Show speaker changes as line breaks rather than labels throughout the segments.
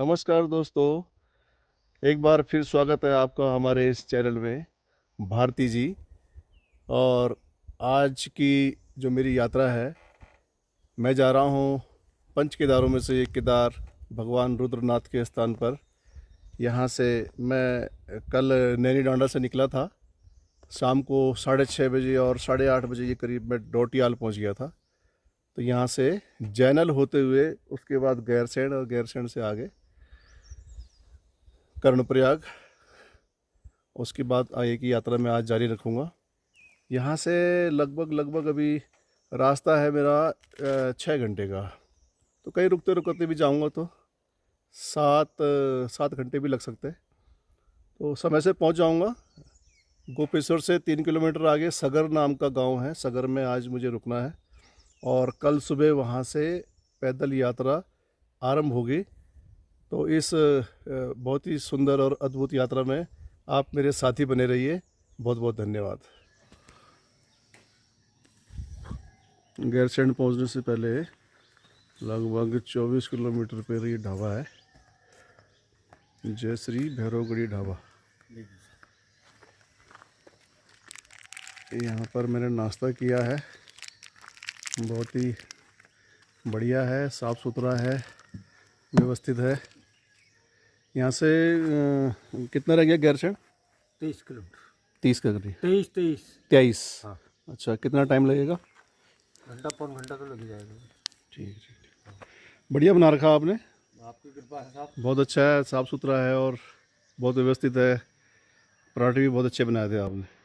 नमस्कार दोस्तों, एक बार फिर स्वागत है आपका हमारे इस चैनल में भारती जी। और आज की जो मेरी यात्रा है, मैं जा रहा हूँ पंच केदारों में से एक केदार भगवान रुद्रनाथ के स्थान पर। यहाँ से मैं कल नैनी डांडा से निकला था, शाम को 6:30 बजे और 8:30 बजे के करीब मैं डोटियाल पहुँच गया था। तो यहाँ से जैनल होते हुए उसके बाद गैरसैंण और गैरसैंण से आगे कर्णप्रयाग, उसके बाद आगे की यात्रा मैं आज जारी रखूँगा। यहाँ से लगभग अभी रास्ता है मेरा 6 घंटे का, तो कहीं रुकते रुकते भी जाऊँगा तो 7 घंटे भी लग सकते हैं, तो समय से पहुँच जाऊँगा। गोपेश्वर से 3 किलोमीटर आगे सगर नाम का गांव है, सगर में आज मुझे रुकना है और कल सुबह वहाँ से पैदल यात्रा आरंभ होगी। तो इस बहुत ही सुंदर और अद्भुत यात्रा में आप मेरे साथी बने रहिए। बहुत बहुत धन्यवाद। गैरसैंण पहुंचने से पहले लगभग 24 किलोमीटर पर ये ढाबा है, जय श्री भैरवगढ़ी ढाबा। यहाँ पर मैंने नाश्ता किया है, बहुत ही बढ़िया है, साफ़ सुथरा है, व्यवस्थित है। यहाँ से कितना रह गया गैरसैंण?
23 किलोमीटर।
30 का करीब
23।
हाँ। अच्छा, कितना टाइम लगेगा?
घंटा पौन घंटा तो लग जाएगा।
ठीक। बढ़िया बना रखा आपने,
आपकी कृपा है साहब।
बहुत अच्छा है, साफ़ सुथरा है और बहुत व्यवस्थित है। पराठे भी बहुत अच्छे बनाए थे आपने।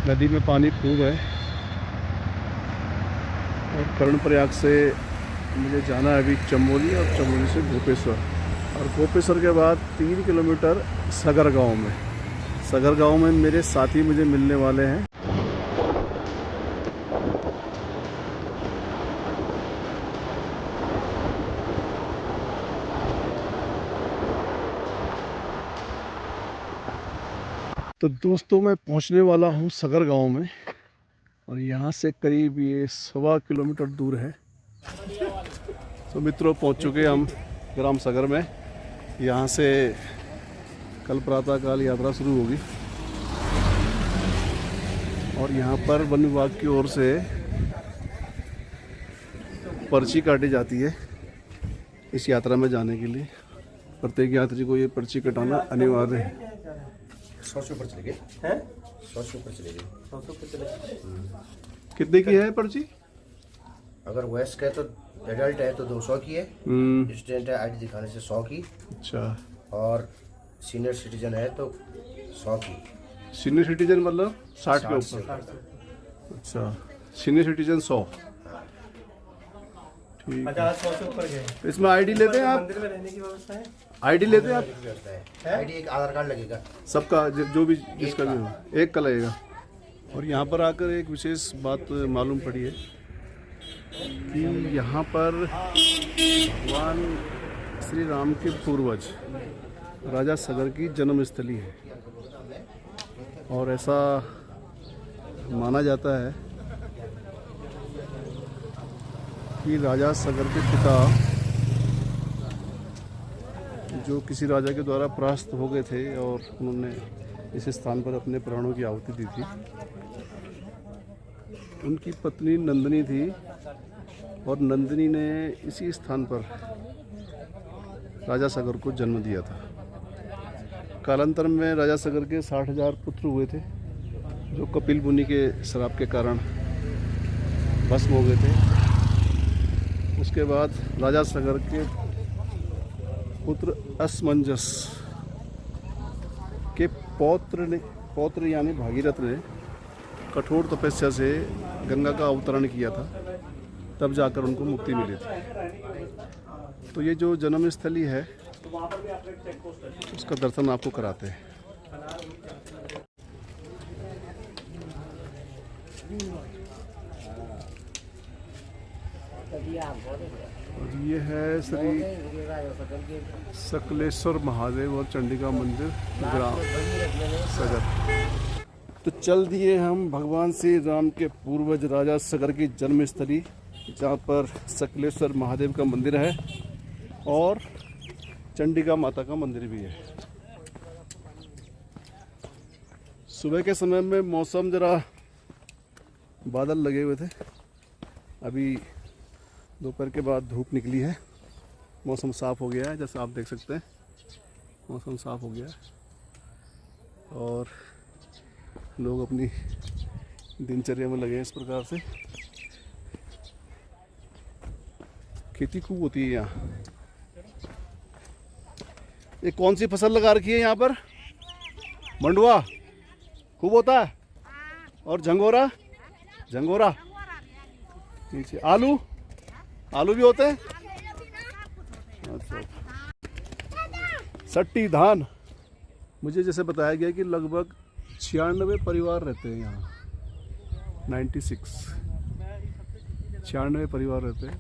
नदी में पानी खूब है और कर्णप्रयाग से मुझे जाना है अभी चमोली और चमोली से गोपेश्वर, और गोपेश्वर के बाद 3 किलोमीटर सगर गांव में। सगर गांव में मेरे साथी मुझे मिलने वाले हैं। तो दोस्तों, मैं पहुंचने वाला हूं सगर गांव में और यहाँ से करीब ये 1.25 किलोमीटर दूर है। तो मित्रों, पहुंच चुके हम ग्राम सगर में। यहाँ से कल प्रातःकाल यात्रा शुरू होगी और यहाँ पर वन विभाग की ओर से पर्ची काटी जाती है इस यात्रा में जाने के लिए। प्रत्येक यात्री को ये पर्ची कटाना अनिवार्य है।
100 ऊपर चले गए हैं। 100 ऊपर चले गए।
कितने की है पर्ची?
अगर वयस्क है तो एडल्ट है तो 200 की है, स्टूडेंट है आईडी दिखाने से 100 की।
अच्छा।
और सीनियर सिटीजन है तो 100 की।
सीनियर सिटीजन मतलब 60 के ऊपर? अच्छा, सीनियर सिटीजन 100। ठीक।
50-100 से ऊपर गए।
इसमें आईडी लेते हैं आप?
मंदिर में रहने की व्यवस्था है?
आईडी लेते हैं आप?
आईडी एक आधार कार्ड लगेगा
सबका, जो भी जिसका भी हो, एक का लगेगा। और यहाँ पर आकर एक विशेष बात मालूम पड़ी है कि यहाँ पर भगवान श्री राम के पूर्वज राजा सगर की जन्मस्थली है और ऐसा माना जाता है कि राजा सगर के पिता, जो किसी राजा के द्वारा परास्त हो गए थे और उन्होंने इस स्थान पर अपने प्राणों की आहुति दी थी, उनकी पत्नी नंदिनी थी और नंदिनी ने इसी स्थान पर राजा सगर को जन्म दिया था। कालांतर में राजा सगर के 60,000 पुत्र हुए थे जो कपिल मुनि के श्राप के कारण भस्म हो गए थे। उसके बाद राजा सगर के पुत्र असमंजस के पौत्र यानी भागीरथ ने कठोर तपस्या से गंगा का अवतरण किया था, तब जाकर उनको मुक्ति मिली थी। तो ये जो जन्म स्थली है उसका दर्शन आपको कराते हैं। और ये है श्री सकलेश्वर महादेव और चंडिका मंदिर ग्राम सगर। तो चल दिए हम भगवान श्री राम के पूर्वज राजा सगर की जन्मस्थली, जहाँ पर सकलेश्वर महादेव का मंदिर है और चंडिका माता का मंदिर भी है। सुबह के समय में मौसम जरा बादल लगे हुए थे, अभी दोपहर के बाद धूप निकली है, मौसम साफ़ हो गया है। जैसा आप देख सकते हैं मौसम साफ़ हो गया है और लोग अपनी दिनचर्या में लगे हैं। इस प्रकार से खेती खूब होती है यहाँ। ये कौन सी फसल लगा रखी है यहाँ पर? मंडुआ खूब होता है और झंगोरा नीचे आलू भी होते हैं। अच्छा, सट्टी धान। मुझे जैसे बताया गया कि लगभग 96 परिवार रहते हैं यहाँ। 96 परिवार रहते हैं।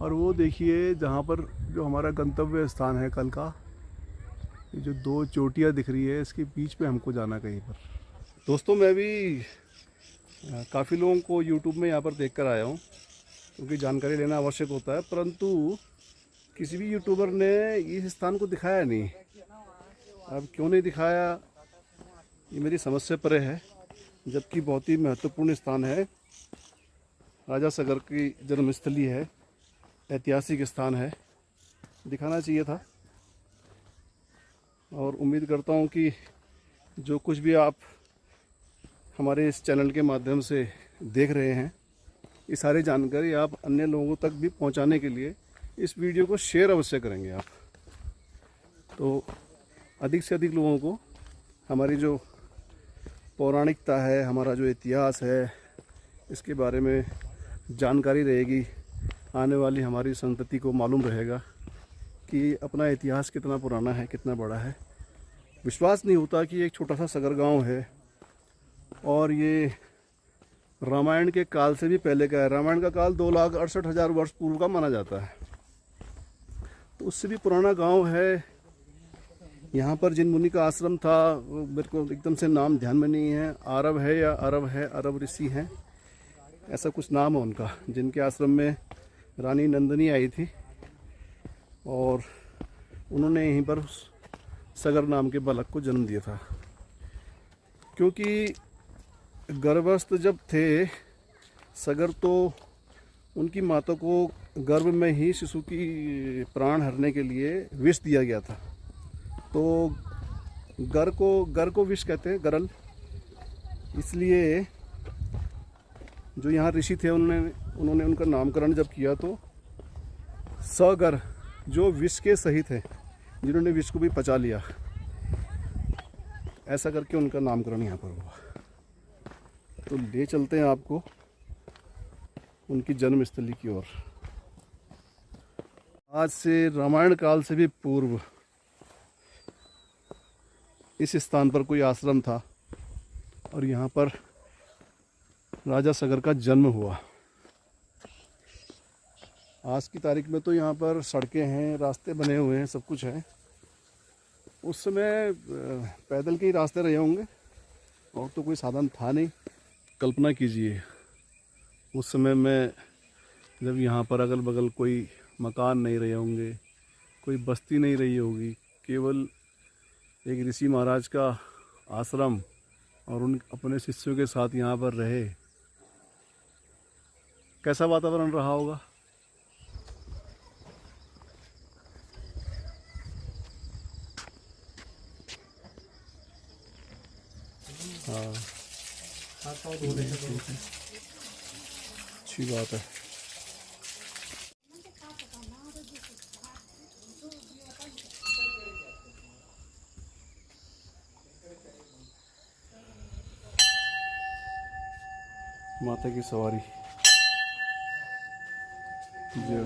और वो देखिए जहाँ पर जो हमारा गंतव्य स्थान है कल का, ये जो 2 चोटियाँ दिख रही है, इसके बीच में हमको जाना कहीं पर। दोस्तों मैं भी काफ़ी लोगों को YouTube में यहाँ पर देख कर आया हूँ, क्योंकि जानकारी लेना आवश्यक होता है, परंतु किसी भी यूट्यूबर ने इस स्थान को दिखाया नहीं। अब क्यों नहीं दिखाया ये मेरी समझ से परे है, जबकि बहुत ही महत्वपूर्ण स्थान है। राजा सगर की जन्मस्थली है, ऐतिहासिक स्थान है, दिखाना चाहिए था। और उम्मीद करता हूँ कि जो कुछ भी आप हमारे इस चैनल के माध्यम से देख रहे हैं, ये सारी जानकारी आप अन्य लोगों तक भी पहुंचाने के लिए इस वीडियो को शेयर अवश्य करेंगे आप, तो अधिक से अधिक लोगों को हमारी जो पौराणिकता है, हमारा जो इतिहास है, इसके बारे में जानकारी रहेगी। आने वाली हमारी संतति को मालूम रहेगा कि अपना इतिहास कितना पुराना है, कितना बड़ा है। विश्वास नहीं होता कि एक छोटा सा सगर गांव है और ये रामायण के काल से भी पहले का है। रामायण का काल 2,68,000 वर्ष पूर्व का माना जाता है, तो उससे भी पुराना गांव है। यहाँ पर जिन मुनि का आश्रम था, वो मेरे को एकदम से नाम ध्यान में नहीं है, आरव है या अरब है, अरब ऋषि हैं, ऐसा कुछ नाम है उनका, जिनके आश्रम में रानी नंदिनी आई थी और उन्होंने यहीं पर सगर नाम के बालक को जन्म दिया था। क्योंकि गर्भस्थ जब थे सगर, तो उनकी माता को गर्भ में ही शिशु की प्राण हरने के लिए विष दिया गया था। तो गर को विष कहते हैं, गरल। इसलिए जो यहाँ ऋषि थे उन्होंने उनका नामकरण जब किया तो सगर, जो विष के सहित है, जिन्होंने विष को भी पचा लिया, ऐसा करके उनका नामकरण यहाँ पर हुआ। तो ले चलते हैं आपको उनकी जन्मस्थली की ओर। आज से रामायण काल से भी पूर्व इस स्थान पर कोई आश्रम था और यहाँ पर राजा सगर का जन्म हुआ। आज की तारीख में तो यहाँ पर सड़कें हैं, रास्ते बने हुए हैं, सब कुछ है। उस समय पैदल के ही रास्ते रहे होंगे और तो कोई साधन था नहीं। कल्पना कीजिए उस समय में जब यहाँ पर अगल बगल कोई मकान नहीं रहे होंगे, कोई बस्ती नहीं रही होगी, केवल एक ऋषि महाराज का आश्रम और उन अपने शिष्यों के साथ यहाँ पर रहे, कैसा वातावरण रहा होगा। हाँ,
हाथ पाँव धो लेंगे तो
अच्छी बात है। माता की सवारी जो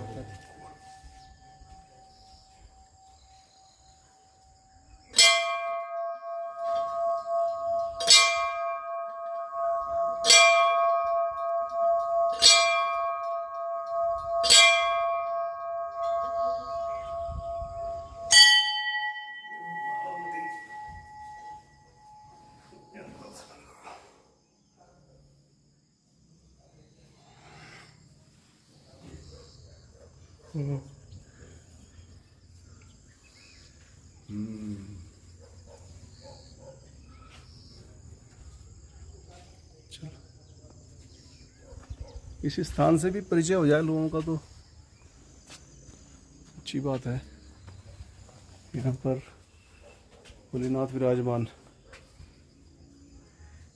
इस स्थान से भी परिचय हो जाए लोगों का तो अच्छी बात है। यहाँ पर भोलेनाथ विराजमान,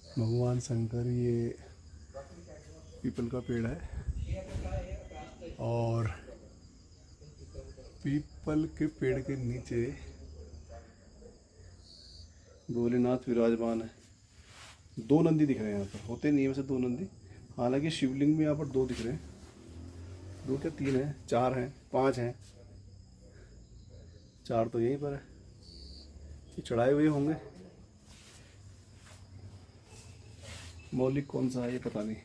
भगवान शंकर, ये पीपल का पेड़ है और पीपल के पेड़ के नीचे भोलेनाथ विराजमान है। दो नंदी दिख रहे हैं यहाँ पर, होते नियम से दो नंदी, हालांकि शिवलिंग में यहाँ पर दो दिख रहे हैं। दो क्या तीन हैं, चार हैं, पांच हैं, चार तो यहीं पर है, ये चढ़ाए हुए होंगे। मौलिक कौन सा है ये पता नहीं।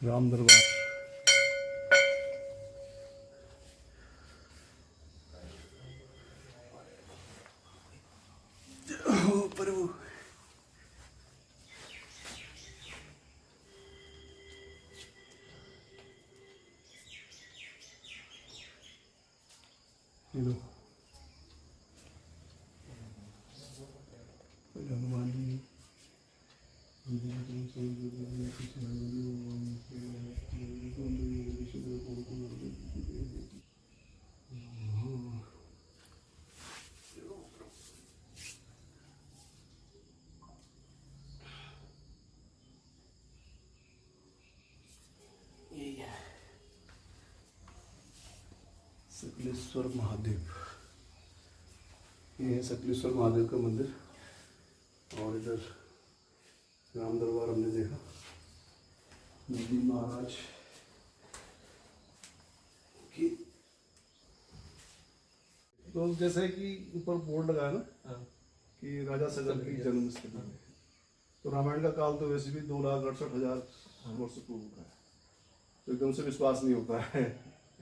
राम दरबार, प्रभु। हनुमान जी सकलेश्वर महादेव, ये है सकलेश्वर महादेव का मंदिर। और इधर राम दरबार हमने देखा, नंदी महाराज की, तो जैसे कि ऊपर बोर्ड लगा है ना कि राजा सगर की जन्म स्थली है, तो रामायण का काल तो वैसे भी 2,68,000 वर्ष पूर्व का है, तो एकदम से विश्वास नहीं होता है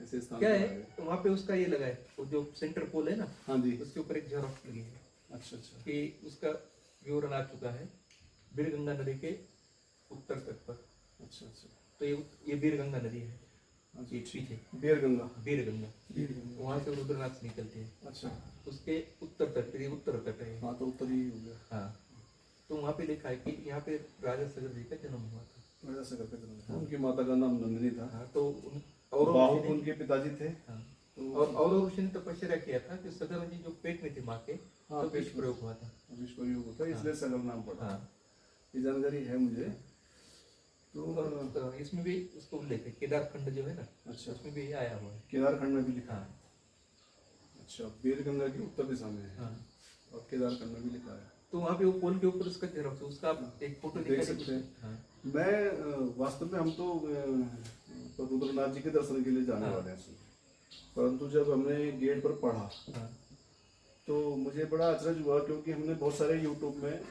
ऐसे स्थान
क्या है तो वहाँ पे उसका ये लगा है, वो जो सेंटर पोल है ना,
हाँ जी,
उसके ऊपर एक झरोख लगी है
अच्छा अच्छा,
कि उसका विवरण आ चुका है बीरगंगा नदी के उत्तर तट पर।
अच्छा अच्छा,
तो ये बीरगंगा नदी है, ये पीछे
बीरगंगा,
बीरगंगा, वहाँ से रुद्रनाथ निकलते हैं,
अच्छा,
उसके उत्तर तट पे, ये उत्तर तट है।
हाँ तो उत्तर ही हो गया।
हाँ, तो वहाँ पे लिखा है कि यहाँ पे राजा सगर जी का जन्म हुआ था।
राजा सगर का जन्म, उनकी माता का नाम नंदिनी था।
हाँ, तो
और बाहुक उनके पिताजी थे।
हाँ,
तो
और ऋषि ने तपस्या किया था कि सगर जी जो पेट में थे माँ के,
हाँ,
तो विष प्रयोग हुआ था।
विश्व योग होता है, इसलिए सगर नाम पड़ा।
हाँ,
ये जानकारी है मुझे। तो
और इसमें भी उसको उल्लेख है, केदार खंड जो है ना,
अच्छा,
उसमें भी ये आया हुआ है।
केदार खंड में भी लिखा है।
हाँ,
अच्छा, बीरगंगा की उत्तर दिशा में है,
हाँ,
और केदार खंड में भी लिखा है।
तो वहाँ पे वो पोल के ऊपर उसका झरोख, उसका आप एक फोटो
देख सकते हैं।
हाँ,
मैं वास्तव में हम तो रुद्रनाथ जी के दर्शन के लिए जाने
हाँ,
वाले हैं, परंतु जब हमने गेट पर पढ़ा
हाँ,
तो मुझे बड़ा अचरज हुआ, क्योंकि हमने बहुत सारे यूट्यूब में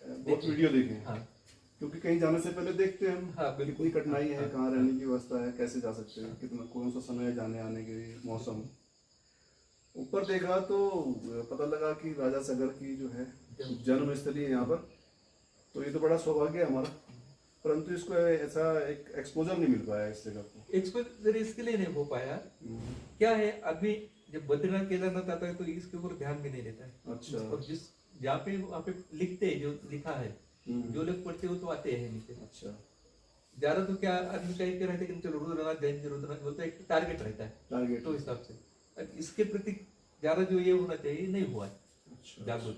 बहुत वीडियो देखे हैं।
हाँ,
क्योंकि कहीं जाने से पहले देखते हैं हम,
हाँ, बिल्कुल।
कितनी कठिनाई है,
हाँ,
कहाँ रहने की व्यवस्था है, कैसे जा सकते हैं, कितना कौन सा समय है जाने आने के लिए, मौसम। ऊपर देखा तो पता लगा कि राजा सगर की जो है जन्म स्थली है यहाँ पर, तो ये तो बड़ा सौभाग्य है हमारा, परंतु इसको ऐसा एक एक्सपोजर नहीं मिल पाया इस जगह को।
एक्सपोजर इसके लिए नहीं हो पाया, क्या है आदमी जब बद्रीनाथ केदारनाथ आता है तो इसके ऊपर ध्यान भी नहीं देता है।
अच्छा,
और जिस जहाँ पे वहाँ पे लिखते हैं, जो लिखा है, जो लोग पढ़ते हैं वो तो आते हैं नीचे।
अच्छा,
ज्यादा तो क्या आदमी का एक रहता है कि चलो रुद्रनाथ जाएंगे, रुद्रनाथ बोलते एक टारगेट रहता है,
टारगेट
तो हिसाब से और इसके प्रति ज्यादा जो ये होना चाहिए नहीं हुआ है
अच्छा,
जागरूक।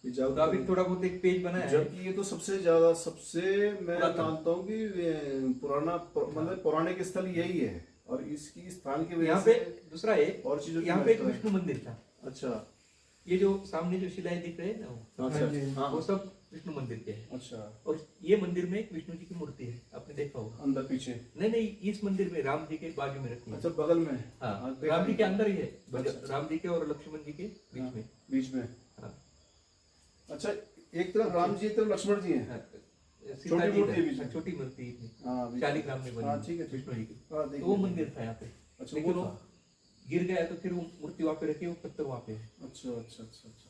ये
तो
जागरूक
अभी थोड़ा बहुत एक पेज बनाया है।
जबकि ये तो सबसे ज्यादा, सबसे मैं
पुरातन।
मानता हूँ कि मतलब पौराणिक स्थल यही है, और इसकी स्थान की
यहाँ
वजह
पे
से
दूसरा है,
और चीजों की
यहाँ पे एक
महत्व है।
विष्णु मंदिर था।
अच्छा
ये जो सामने जो शिलाएं दिख रहे हैं ना वो,
अच्छा हाँ
वो सब विष्णु मंदिर के हैं।
अच्छा,
और ये मंदिर में एक विष्णु जी की मूर्ति है, आपने देखा होगा।
अंदर पीछे,
नहीं नहीं, इस मंदिर में राम जी के बाजू में रखी है।
अच्छा बगल में,
हाँ,
देखा
राम जी के
नहीं।
अंदर ही है,
अच्छा।
राम जी के और लक्ष्मण जी के बीच
हाँ,
में।
बीच में,
हाँ,
अच्छा एक तरफ राम जी, एक तरफ लक्ष्मण जी हैं।
हाँ,
छोटी
सीता जी
मूर्ति
इधर,
बीच में।
हाँ, छोटी मूर्ति इसमें,
हाँ, बीच में।
शालिग्राम में बनी
हाँ,
है,
ठीक है, ठीक
विष्णु जी की।
हाँ,
तो
देखिए,
वो मंदिर था यहाँ पे,
अच्छा
लेकिन
वो
वो
था।
गिर गया तो फिर वो मूर्ति वहाँ पे रखी, वो पत्थर वहाँ पे है।
अच्छा अच्छा अच्छा अच्छा।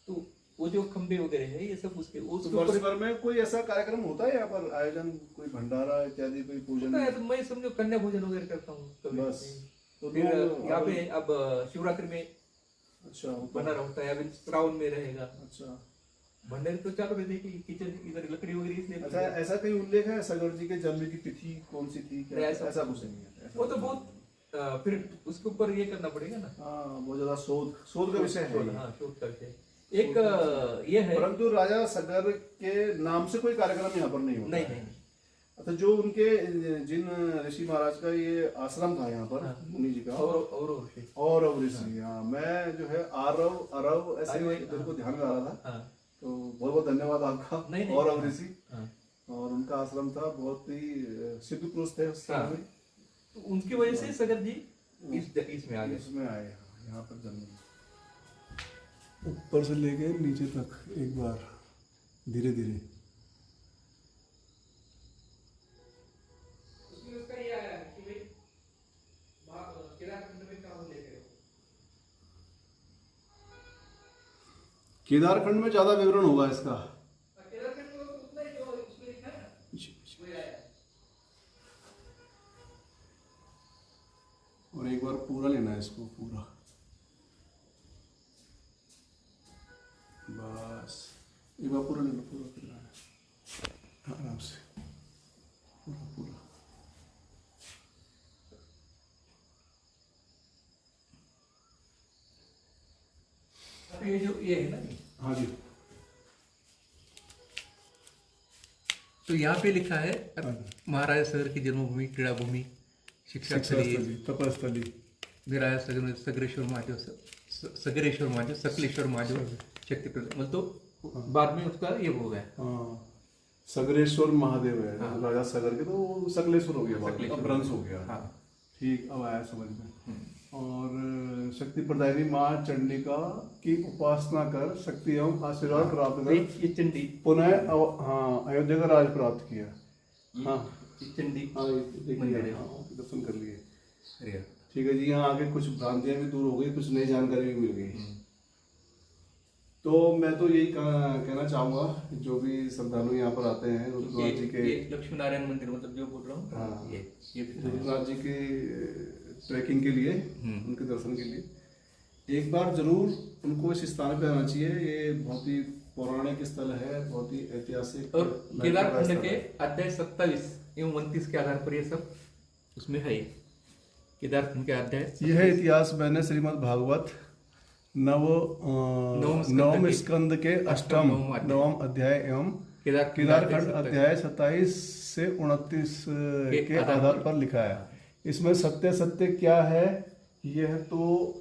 तो वो जो खंबे वगैरह है ये सब उसके
तो
उसके
वर्ष
ऊपर
भर में कोई ऐसा कार्यक्रम होता है यहाँ पर, आयोजन, कोई भंडारा इत्यादि, कोई पूजन?
होता है। तो मैं समझो कन्या भोजन वगैरह करता हूँ कभी
बस।
कभी।
तो
फिर
लोग
यहाँ पे अब शिवरात्रि में
अच्छा होता
बना
है।
रहता है, अभी श्रावण में रहेगा।
अच्छा
भंडारे तो चालू रहते कि किचन इधर लकड़ी वगैरह इसलिए
अच्छा, ऐसा कोई उल्लेख है सगर जी के जन्म की तिथि कौन सी थी क्या?
नहीं, ऐसा
ऐसा कुछ नहीं है, ऐसा
वो तो
कुछ
बहुत फिर उसके ऊपर ये करना पड़ेगा ना।
नहीं। हाँ, बहुत ज्यादा शोध का विषय है ये।
हाँ, शोध का विषय। एक ये है,
परंतु राजा सगर के नाम से कोई कार्यक्रम यहाँ पर नहीं होता
नहीं
है।
नहीं,
अच्छा, जो उनके जिन ऋषि महाराज का ये आश्रम था यहाँ पर,
हाँ।
मुनि जी का,
और से।
और अब ऋषि, हाँ, मैं जो है आरव अरव ऐसे
अरव,
मेरे को ध्यान में आ रहा था।
हाँ,
तो बहुत बहुत धन्यवाद आपका।
नहीं, नहीं,
और अब ऋषि,
हाँ।
और उनका आश्रम था, बहुत ही सिद्ध पुरुष थे उस समय
हाँ।
में।
तो उनकी वजह से सगर जी इसमें आ गए।
इसमें आए, हाँ, यहाँ पर जन्म, ऊपर से लेके नीचे तक एक बार धीरे धीरे।
उसमें उसका ये आया कि भाई केदारखंड में क्या हो लेके
केदारखंड में ज्यादा विवरण होगा इसका।
केदारखंड में उतना ही जो उसमें लिखा है ना वो आया।
और एक बार पूरा लेना है इसको, पूरा बस एक बार पूरा लेना, पूरा करना है आराम से, पूरा पूरा।
ये जो ये है ना,
हाँ जी,
तो यहाँ पे लिखा है महाराजा सगर की जन्मभूमि, क्रीड़ा भूमि, शिक्षा स्थली,
तपस्थली,
विराया सगर में सगरेश्वर महादेव, सगरेश्वर महादेव, सकलेश्वर महादेव, शक्तिप्रद, मतलब तो बाद में उसका ये हो गया।
हाँ, सगरेश्वर महादेव है।
हाँ।
राजा सगर के, तो वो सकलेश्वर हो गया,
सकलेश्वर।
अब भ्रंश हो गया।
हाँ।
ठीक, अब आया समझ में। और शक्ति प्रदायिनी माँ चंडिका की उपासना कर शक्ति एवं आशीर्वाद प्राप्त कर
ये चंडी,
पुनः हाँ, अयोध्या का राज प्राप्त किया। हाँ
ये चंडी
हाँ, ये देख लिया,
मंदिर है।
हाँ, दर्शन कर लिए।
अरे
ठीक है जी, यहाँ आगे कुछ भ्रांतियां भी दूर हो गई, कुछ नई जानकारी भी मिल गई। तो मैं तो यही कहना चाहूंगा, जो भी श्रद्धालु यहाँ पर आते हैं रुद्रनाथ जी के,
ये लक्ष्मी नारायण मंदिर, मतलब जो बोल रहा हूँ,
हाँ।
ये
रुद्रनाथ जी के ट्रैकिंग के लिए, उनके दर्शन के लिए एक बार जरूर उनको इस स्थान पे आना चाहिए। ये बहुत ही पौराणिक स्थल है, बहुत ही ऐतिहासिक
और
महत्व का
केदारखंड
स्थल
के
है।
अध्याय 27 एवं 29 के आधार पर ये सब उसमें है। केदारखंड के अध्याय
यह है इतिहास मैंने श्रीमद् भागवत नवम स्कंद के अष्टम नवम अध्याय एवं केदारखंड अध्याय 27 से 29 के आधार पर लिखा है। इसमें सत्य सत्य क्या है, यह तो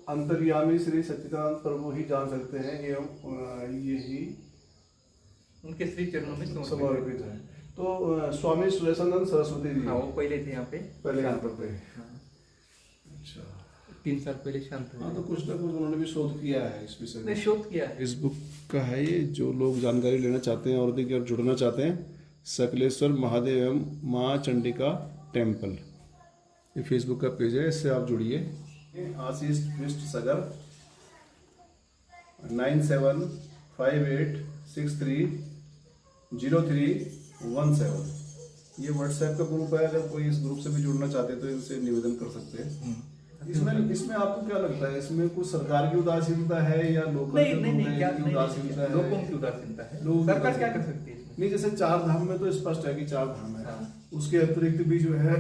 अंतर्यामी श्री सच्चिदानंद प्रभु ही जान सकते हैं, एवं यही
उनके श्री चरणों में
समर्पित है। तो स्वामी सुरेशानंद सरस्वती जी,
हाँ, वो पहले थे यहाँ पे,
पहले यहाँ पर थे।
हाँ,
अच्छा,
3 साल पहले शांत हुए।
हाँ, तो कुछ ना कुछ उन्होंने भी शोध किया है इस विषय
ने
में।
शोध किया है।
इस बुक का है ये, जो लोग जानकारी लेना चाहते हैं और अधिक और जुड़ना चाहते हैं, सकलेश्वर महादेव एवं माँ चंडिका टेम्पल, ये फेसबुक का पेज है, इससे आप जुड़िए। आशीष ट्विस्ट सगर 9758630317, ये व्हाट्सएप का ग्रुप है। अगर कोई इस ग्रुप से भी जुड़ना चाहते हैं तो इनसे निवेदन कर सकते हैं। इसमें आपको क्या लगता है, इसमें कुछ सरकार की उदासीनता है या लोकल
नहीं नहीं नहीं, क्या
की
नहीं,
उदासीनता है?
लोगों की उदासीनता है।
लोगों की
सरकार क्या
उदासीनता।
कर सकती है इसमें?
नहीं, जैसे चार धाम में तो स्पष्ट है कि चार धाम है,
हाँ।
उसके अतिरिक्त भी जो है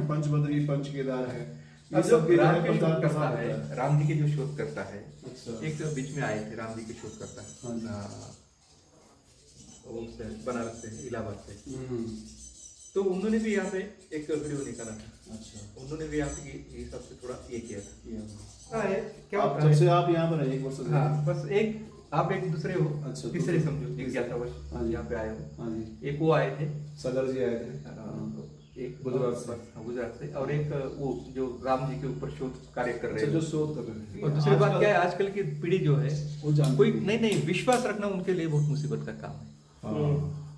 पंचबद्री पंच केदार है, ये सब
राम के
प्रचार
शोध करता
प्रसार
है,
होता है।
राम जी के जो शोध करता है,
अच्छा।
एक तो बीच में आए थे राम जी के शोध करता
हाँ जी।
है, वो से बनारस से, इलाहाबाद से,
हम्म,
तो उन्होंने भी यहाँ पे एक वीडियो निकाला था,
अच्छा।
उन्होंने भी यहाँ पे ये सबसे थोड़ा ये किया था।
ये
क्या है, क्या
आप
होता
जब
है?
से आप यहाँ पर हैं 1 वर्ष से।
हाँ, बस एक आप एक दूसरे हो,
अच्छा,
तीसरे
दूसरे।
समझो, जिज्ञासावश
हाँ जी।
यहाँ पे आए हो।
हाँ जी।
एक वो आए थे,
सगर जी आए थे।
एक
गुजरात से।
हाँ, गुजरात से, और एक वो जो राम जी के ऊपर शोध कार्य कर रहे
अच्छा, जो
हैं।
शोध कर रहे थे।
और दूसरी बात
आजकल-
क्या है, आजकल की पीढ़ी जो है
वो जानती
कोई
नहीं।
नहीं विश्वास रखना उनके लिए बहुत मुसीबत का काम है,
हाँ।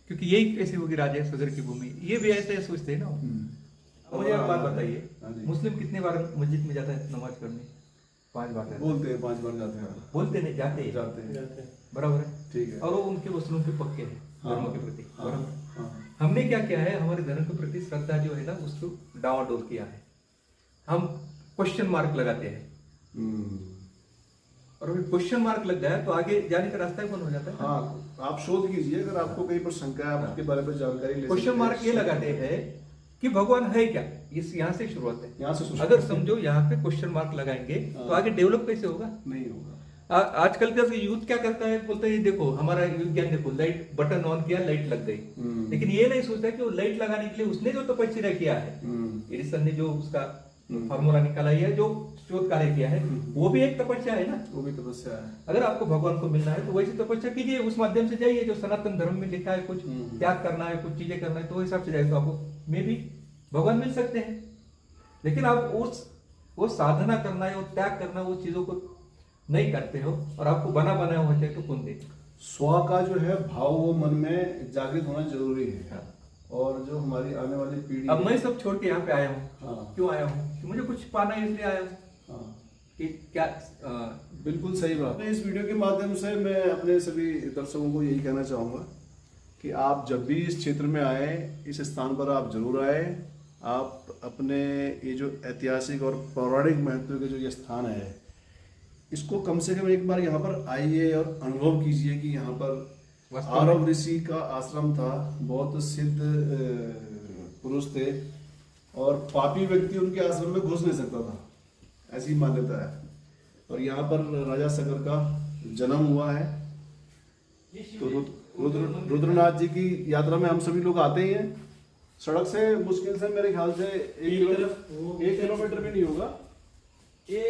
क्योंकि यही कैसी होगी राजा सगर की भूमि, ये भी ऐसे सोचते हैं ना। अब मुझे एक बात बताइए,
हाँ जी।
मुस्लिम कितने बार मस्जिद में जाता है नमाज पढ़ने? 5 बार जाता है।
बोलते हैं 5 बार जाते हैं।
बोलते नहीं, जाते हैं।
जाते हैं।
बराबर है।
ठीक है।
और वो उनके वसूलों पे पक्के हैं
हाँ,
धर्म के प्रति।
हाँ,
बराबर है।
हाँ।
हमने क्या किया है, हमारे धर्म के प्रति श्रद्धा जो है ना उसको डावाडोल किया है, हम क्वेश्चन मार्क लगाते हैं,
हम्म।
और अभी क्वेश्चन मार्क लग गया तो आगे जाने का रास्ता ही बंद हो जाता है।
हाँ, आप शोध कीजिए, अगर आपको कहीं पर शंका है, आप उसके बारे में जानकारी ले
क्वेश्चन
सकते
मार्क
हैं।
ये लगाते हैं कि भगवान है क्या, इस यहाँ से शुरुआत है।
यहाँ से शुरुआत
अगर
है।
समझो यहाँ पे क्वेश्चन मार्क लगाएंगे तो आगे डेवलप कैसे होगा?
नहीं होगा।
आजकल का यूथ क्या करता है, बोलते हैं देखो हमारा विज्ञान, देखो लाइट बटन ऑन किया, लाइट लग गई, लेकिन ये नहीं सोचता कि वो लाइट लगाने के लिए उसने जो तपस्या किया है, एडिसन ने जो उसका फार्मूला निकाला है, जो शोध कार्य किया है, वो भी एक तपस्या है ना।
वो भी तपस्या है।
अगर आपको भगवान को मिलना है तो वैसी तपस्या कीजिए, उस माध्यम से जाइए, जो सनातन धर्म में लिखा है, कुछ त्याग करना है, कुछ चीजें करना है, तो उस हिसाब से जाइए तो आपको में भी भगवान मिल सकते हैं। लेकिन आप वो साधना करना है, वो त्याग करना, वो चीजों को नहीं करते हो, और आपको बना बनाया हुआ चाहिए तो कौन देगा?
स्व का जो है भाव वो मन में जागृत होना जरूरी है।
हाँ।
और जो हमारी आने वाली पीढ़ी
अब
है-
मैं सब छोड़ के यहाँ पे आया हूँ।
हाँ।
क्यों आया हूँ? कि मुझे कुछ पाना है, इसलिए आया हूँ।
हाँ,
कि क्या
बिल्कुल सही बात है। इस वीडियो के माध्यम से मैं अपने सभी दर्शकों को यही कहना चाहूँगा कि आप जब भी इस क्षेत्र में आए, इस स्थान पर आप जरूर आए। आप अपने ये जो ऐतिहासिक और पौराणिक महत्व के जो ये स्थान है, इसको कम से कम एक बार यहाँ पर आइए और अनुभव कीजिए कि यहाँ पर आरव ऋषि का आश्रम था। बहुत सिद्ध पुरुष थे और पापी व्यक्ति उनके आश्रम में घुस नहीं सकता था, ऐसी मान्यता है। और यहाँ पर राजा सगर का जन्म हुआ है। तो रुद्रनाथ जी की यात्रा में हम सभी लोग आते ही हैं। सड़क से मुश्किल से मेरे ख्याल से 1 किलोमीटर भी नहीं होगा।
ये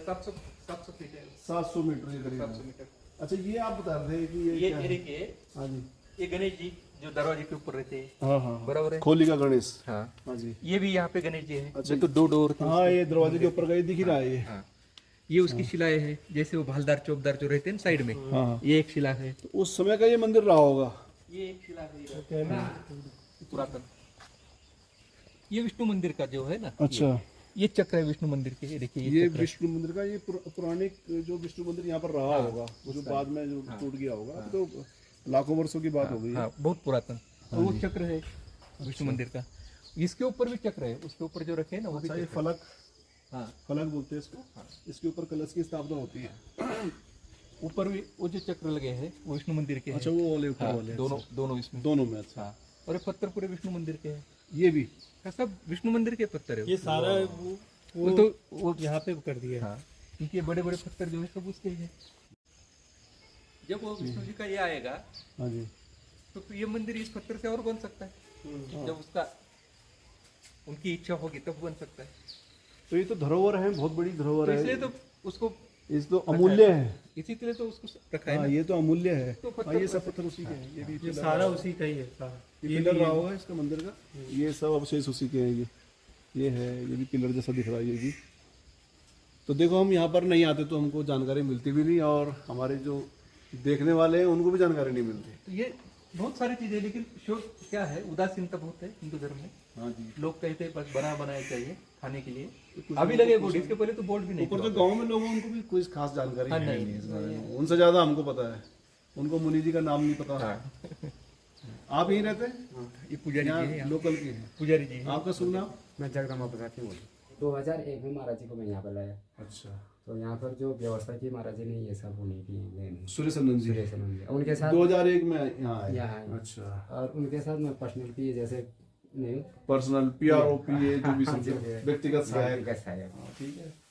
700 फीट है।
700 मीटर के करीब
700
है।
मीटर।
अच्छा, ये आप बता रहे थे कि ये क्या
ये
है?
देखिए,
हाँ जी।
ये गणेश जी जो दरवाजे के ऊपर रहते हैं।
हाँ हाँ,
बराबर है।
खोली का गणेश।
हाँ,
हाँ जी।
ये भी यहाँ पे गणेश जी है।
अच्छा।
तो 2 डोर थे।
हाँ, ये दरवाजे के ऊपर गए दिख ही रहा है ये।
हाँ, ये उसकी शिलाएं हैं, जैसे वो भालदार चौकदार जो रहते हैं ना साइड में,
हाँ।
ये एक शिला है।
तो उस समय का ये मंदिर रहा होगा।
ये एक शिला है पुरातन। ये विष्णु मंदिर का जो है ना,
अच्छा,
ये चक्र है विष्णु मंदिर के। ये देखिए,
ये
चक्र है।
विष्णु मंदिर का, ये पुराने जो विष्णु मंदिर यहाँ पर रहा होगा, जो बाद में जो टूट गया होगा। अब तो लाखों वर्षों की बात हो गई है।
हाँ, बहुत पुरातन। तो वो चक्र है विष्णु मंदिर का। इसके ऊपर भी चक्र है, उसके ऊपर जो रखे हैं ना वो भी
अच्छा, ये
चक्र है।
फलक,
हाँ,
फलक बोलते हैं इसको। इसके ऊपर कलश की स्थापना होती है।
ऊपर भी वो जो चक्र लगे हैं वो विष्णु मंदिर के हैं।
अच्छा, वो वाले ऊपर
हाँ,
वाले।
दोनों इसमें।
दोनों में। अच्छा,
हाँ, और ये पत्थर पूरे विष्णु मंदिर के हैं।
ये भी।
हाँ, सब विष्णु मंदिर के पत्थर है।
ये सारा
वो तो वो
यहाँ पे कर दिया है।
हाँ, क्योंकि ये बड़े बड़े पत्थर जो है सब उसके ही है। जब वो विष्णु जी का ये आएगा
हाँ जी।
तो ये मंदिर इस पत्थर से और बन सकता है। जब उसका उनकी इच्छा होगी तब बन सकता है।
तो ये तो धरोहर है, बहुत बड़ी धरोहर
तो
है।
इसलिए तो उसको
इस तो अमूल्य है।
इसी तरह तो उसको रखा है
हाँ,
ना।
ये तो अमूल्य है।
तो पत्थर
हाँ, ये सब पत्थर उसी के हैं। ये भी
ये
पिलर
सारा उसी का ही है सारा।
ये पिलर रहा होगा इसका मंदिर का। ये सब अवशेष उसी के हैं। ये है, ये भी पिलर जैसा दिख रहा है ये भी। तो देखो, हम यहाँ पर नहीं आते तो हमको जानकारी मिलती भी नहीं, और हमारे जो देखने वाले हैं उनको भी जानकारी नहीं मिलती।
तो ये बहुत सारी चीजें, लेकिन शोक क्या है, उदासीनता बहुत है हिंदू धर्म में।
हाँ जी।
लोग कहते हैं बस बना बनाया चाहिए खाने के लिए। अभी लगे बोर्ड, इसके पहले तो बोर्ड भी नहीं
ऊपर
था।
जो गांव में लोग हैं उनको भी कोई खास जानकारी
हाँ,
है
नहीं,
नहीं इस बारे में। उनसे ज्यादा हमको पता है। उनको मुनि जी का नाम नहीं पता।
हाँ।
आप यहीं रहते हैं?
ये पुजारी जी है यहाँ।
लोकल के हैं।
पुजारी जी है।
आपका शुभ नाम?
मैं जगदम्बा प्रसाद सिंह बोलूँ। 2001 में महाराज जी को मैं यहाँ पर लाया।
अच्छा,
तो यहाँ पर जो व्यवस्था की महाराज जी ने, ये सब उन्हीं की देन है।
सुरेश नंदन जी।
सुरेश आनंद जी। उनके साथ
2001 में यहाँ आए।
यहाँ आए।
अच्छा।
और उनके साथ मैं पर्सनल की जैसे नहीं
पर्सनल PROPA जो भी समझो,
हाँ जी,
व्यक्तिगत सहायक।
व्यक्तिगत सहायक।
हाँ, ठीक है।